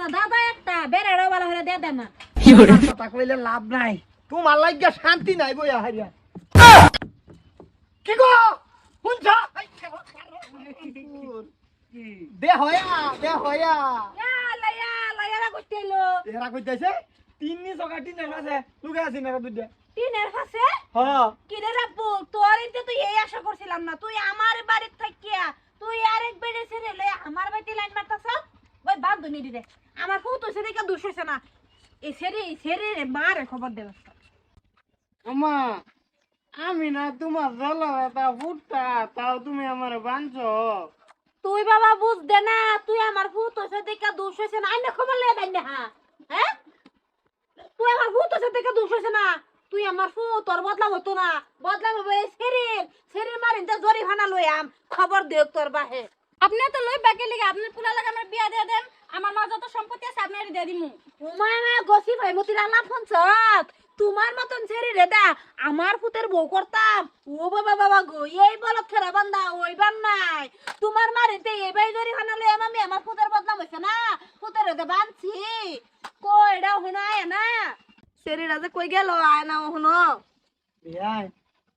না দাদা একটা বেড়াড়ো বলা হলে দে দেন না কথা কইলে লাভ নাই তোমার লাগিয়া শান্তি নাই বইয়া হারিয়া কি গো শুনছ দে হয়া লাইয়া কইতেলো এরা কইতাছে তিননি জগাটি নেলাছে লুকে আছি না দুইটা টিনের কাছে হ্যাঁ কি রে রাব্বু তোর ইতে তুই এই আশা করছিলাম না তুই আমার বাড়ির থাকিয়া তুই আরেক বেড়ে ছেড়ে লই আমার বাড়িতে লাইন মারতাছ ওই বাদ দুনি দিরে আমার ফুত হইছে দেখে দুষ হইছে না এই ছেড়ে রে মারে খবর দেব আমা আমি না তোমার জ্বালা ফুটটা তাও তুমি আমার বাঁধছো তুই বাবা বুঝ দে না তুই আমার ফুত হইছে দেখে দুষ হইছে না আইনা খবর লয়ে দেন না হ্যাঁ তুই আমার ফুত হইছে দেখে দুষ হইছে না তুই আমার ফুত তোর বদলা হতো না বদলা হবে এই ছেড়ে মারিন তে জরি ভানা লই আম খবর দেও তোর বাহে আপনি তো লই বাকে লিগে আপনি পুলা লাগা আমার বিয়া দিয়ে দেন আমার মা যত সম্পত্তি আছে আপনারই দিয়ে দিমু তোমার মা গসি ভাই মতি রান্না ফোনছত তোমার মতন ছেড়ে রে দা আমার ফুতের বউ করতাম ও বাবা গো এই বলত খেরা বান্দা ওইবার নাই তোমার মারিতে এবাই জরি ভানা লই আমি আমার ফুতের বদনাম হইছে না ফুতের রে বানছি কইডা হুনায় না ছেড়ে রাজে কই গেল আয় না হুনো বিয়াই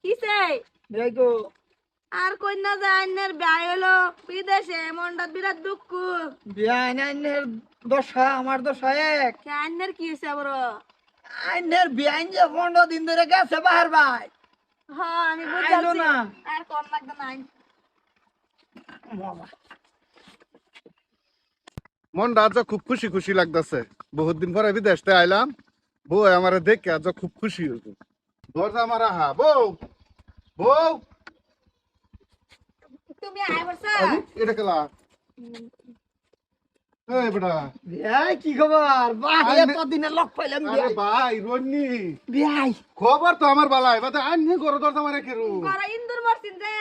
কিছে বিয়াই গো আর কই না জানের বিয়াই হলো বিদেশে মনটা বিরাট দুঃখ বিয়াই নাইনের দশা আমার দশা এক জানের কি হইছে বড় আইনের বিয়াইন যে 15 দিন ধরে গেছে বাহার ভাই হ্যাঁ আমি আইলো বুঝাছি না। আর কোন লাগবে না বাবা মনটা আজ খুব খুশি খুশি লাগতেছে বহুত দিন পরে বিদেশ থেকে আইলাম বউ আমার দেখে আজ খুব খুশি হইতো দরজা আমার হা বউ বউ তুমি আয় বসা আরে, এটা কেলা এই বেটা বিয়াই কি খবর বাহ আইনে- এত দিনে লক পাইলাম আরে বিয়াই ভাই রন্নি বিয়াই খবর তো আমার বালাই বাতে আইনি ঘরে দরজা মারে কেরু করা ইন্দুর মরছিন যে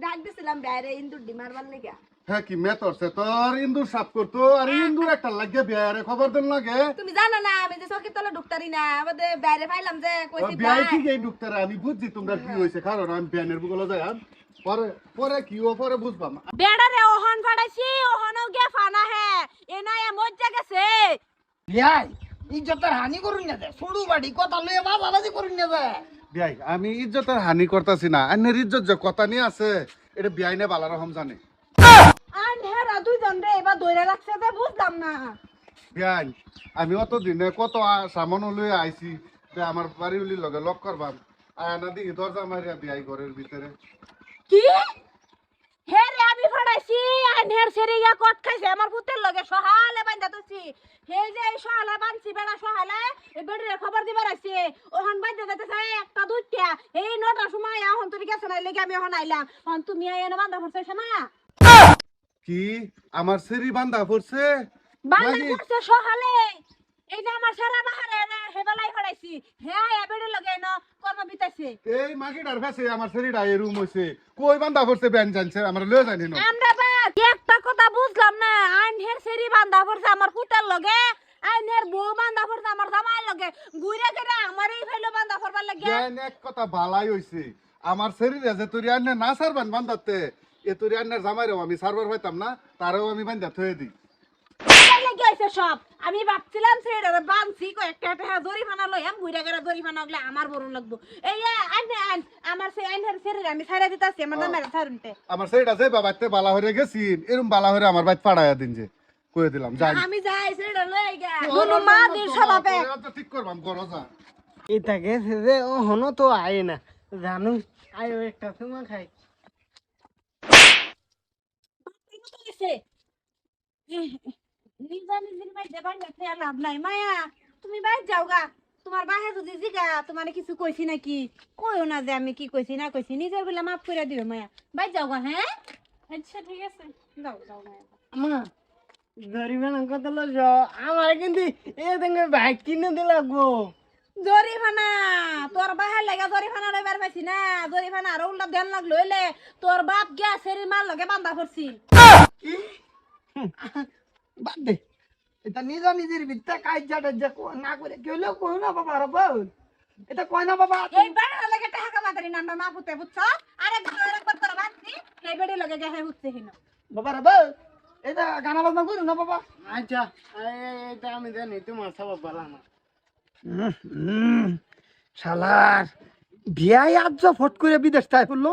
ডাক দিছিলাম বাইরে ইন্দুর ডিমার বার লাগা হ্যাঁ কি মেতরছে তোর ইন্দুর সাফ করতো আর ইন্দুর একটা লাগে বিয়ারে খবর দেন লাগে তুমি জানো না আমি যে চকির তলে ঢুকতারি না আমাদের বাইরে পাইলাম যে কইছি বিয়াই ভাই ঠিক এই ঢুকতারে আমি বুঝছি তোমরা কি হয়েছে কারণ আমি বিয়ানের বুগলে যাই পরে পরে কি ও পরে বুঝবাম বেড়ারে ওহন ফাড়াইছি ওহনও গে ফানা হে এনায় মজ্জা গেছে বিয়াই ইজ্জতের হানি করুন না দে শুরু বাড়ি কথা লয়ে বাজাবাজি করুন না দে বিয়াই আমি ইজ্জতের হানি করতেছি না আন্নের ইজ্জত যে কথা নিয়ে আছে এটা বিয়াইনে বালা রকম জানে আর হেরা দুইজন রে এবার দইরা রাখছে যে বুঝলাম না বিয়াই আমি অত দিনে কত সামান লয়ে আইছি যে আমার বাড়ি উলির লগে লক করবাম আয়না দিকে দরজা মারিয়া বিয়াই ঘরের ভিতরে কি হে রে আমি ফাড়াইছি আর হের সেরিয়া কট খাইছে আমার পুতের লগে সহালে বান্ধা তুছি হে যে এই সহালে বানছি বেড়া সহালে এই বেড়ে খবর দিবার আছে ওহন বান্ধা দিতেছে একটা দুইটা এই নটার সময় এখন তুমি গেছ না লেগে আমি এখন আইলাম এখন তুমি আইনা বান্ধা পড়ছে না কি আমার সেরি বান্ধা পড়ছে বান্ধা লাগি- পড়ছে সহালে এই যে আমার সারা বাহারে হেবালাই ফাড়াইছি হে আয়া বেড়ে লগে না কর্ম বিতাইছে এই মাগিটার কাছে আমার সেরিটা এই রুম হইছে কই বান্ধা পড়ছে ব্যান জানছে আমার লয়ে জানি না আমরা বা একটা কথা বুঝলাম না আইনের সেরি বান্ধা পড়ছে আমার পুতার লগে আইনের বউ বান্ধা পড়ছে আমার জামাইয়ের লগে ঘুরে ঘুরে আমারই ফেলো বান্ধা পড়বার লাগে জ্ঞান এক কথা বালাই হইছে আমার শরীরে যে তুই আন্নে না সারবান বান্ধাতে এ তুই আন্নের জামাইরেও আমি সারবার পাইতাম না তারেও আমি বান্ধা থয়ে দিই লাগে হইছে সব আমি ভাবছিলাম সেটা বানছি কয়েকটা টাকা জরিমানা লইয়াম ঘুরে ঘুরে জরিমানা হলে আমার বড় লাগবো এই আইনে আইন আমার সেই আইনের সেরি আমি ছাইরা দিতাছি আমার জামাইরে ছাড়ুনতে আমার শরীরটা যে বাবাতে বালা হয়ে গেছি এরম বালা হয়ে আমার বাইত পাড়াইয়া দিন যে কয়ে দিলাম যাই আমি যাই সেটা লই গা দুনু মা দির সলাপে ঠিক করবাম করো যা এটা গেছে যে ও হনো তো আয় না জানু আয় একটা তোমা খাই লাভ নাই মায়া তুমি বাইর যাও গা তোমার বাহে যদি জিগা তোমার কিছু কইছি নাকি কইও না যে আমি কি কইছি না কইছি নিজের বলে মাফ করে দিও মায়া বাইর যাও গা হ্যাঁ আচ্ছা ঠিক আছে যাও যাও মায়া আমা জরিমানা কত লজ আমার কিন্তু এ দেঙ্গে বাইক কিনে দিলা গো জরিমানা তোর বাহে লাগা জরিমানা রইবার পাইছি না জরিমানা আর উল্টা দেন লাগ লইলে তোর বাপ গিয়া সেরি মাল লগে বান্ধা পড়ছিল কি বাদ দে এটা নিজা নিজের ভিতরে কাইজাটা যে না করে কেউ কই না বাবা রে বল এটা কয় না বাবা এই বাড়া লাগে টাকা কামাতারি নাম মা পুতে বুঝছ আরে ঘরে একবার তোর বাঁধছি এই বেড়ি লগে গে হে উঠছে হিনো বাবা রে বল এটা গানা বাজনা করুন না বাবা। আচ্ছা এটা আমি জানি তোমার স্বভাব ভালো না। শালার বিয়াই আজ ফট করে বিদেশ তাই পড়লো,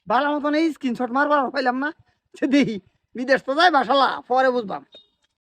বালা মতন এই স্ক্রিনশট মারবার পাইলাম না। সে দেখি বিদেশ তো যাই বাসালা, পরে বুঝবাম।